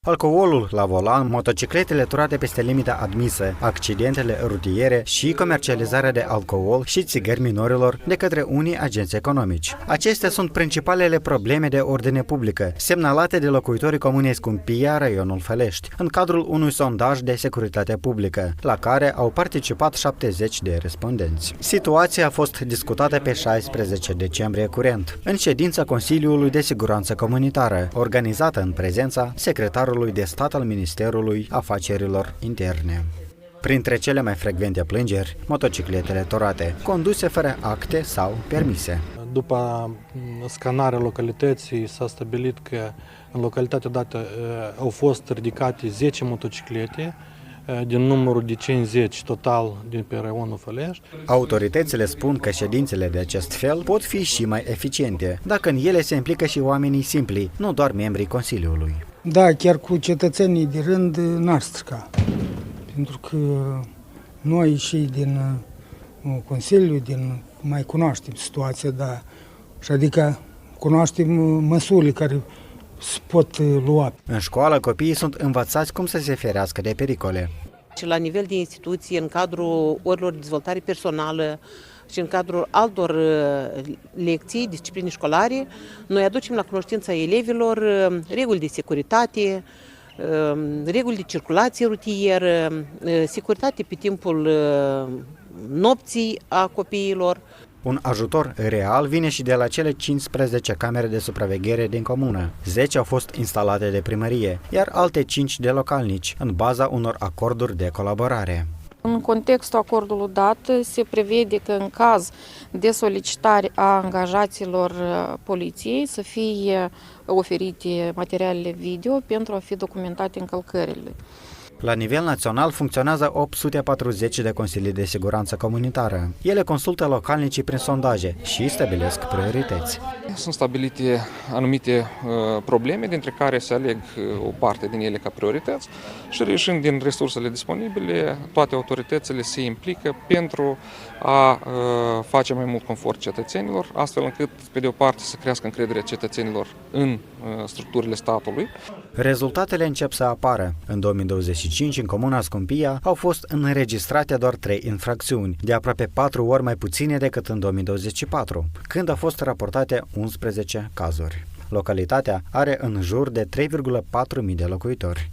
Alcoolul la volan, motocicletele turate peste limita admisă, accidentele rutiere și comercializarea de alcool și țigări minorilor de către unii agenți economici. Acestea sunt principalele probleme de ordine publică, semnalate de locuitorii comunei Scumpia, raionul Fălești, în cadrul unui sondaj de securitate publică, la care au participat 70 de respondenți. Situația a fost discutată pe 16 decembrie curent, în ședința Consiliului de Siguranță Comunitară, organizată în prezența secretarului de stat al Ministerului Afacerilor Interne. Printre cele mai frecvente plângeri, motocicletele turate, conduse fără acte sau permise. După scanarea localității s-a stabilit că în localitatea dată au fost ridicate 10 motociclete din numărul de 50 total din pe raionul Fălești. Autoritățile spun că ședințele de acest fel pot fi și mai eficiente, dacă în ele se implică și oamenii simpli, nu doar membrii Consiliului. Da, chiar cu cetățenii de rând n-ar strica, pentru că noi și din Consiliu mai cunoaștem situația, da, și adică cunoaștem măsurile care se pot lua. În școală, copiii sunt învățați cum să se ferească de pericole. Și la nivel de instituție, în cadrul orilor de dezvoltare personală și în cadrul altor lecții, discipline școlare, noi aducem la cunoștința elevilor reguli de securitate, reguli de circulație rutieră, securitate pe timpul nopții a copiilor. Un ajutor real vine și de la cele 15 camere de supraveghere din comună. 10 au fost instalate de primărie, iar alte 5 de localnici, în baza unor acorduri de colaborare. În contextul acordului dat se prevede că în caz de solicitare a angajaților poliției să fie oferite materialele video pentru a fi documentate încălcările. La nivel național funcționează 840 de consilii de siguranță comunitară. Ele consultă localnicii prin sondaje și stabilesc priorități. Sunt stabilite anumite probleme, dintre care se aleg o parte din ele ca priorități și reieșind din resursele disponibile, toate autoritățile se implică pentru a face mai mult confort cetățenilor, astfel încât, pe de o parte, să crească încrederea cetățenilor în structurile statului. Rezultatele încep să apară. În 2025, în comuna Scumpia, au fost înregistrate doar 3 infracțiuni, de aproape 4 ori mai puține decât în 2024, când au fost raportate 11 cazuri. Localitatea are în jur de 3,4 mii de locuitori.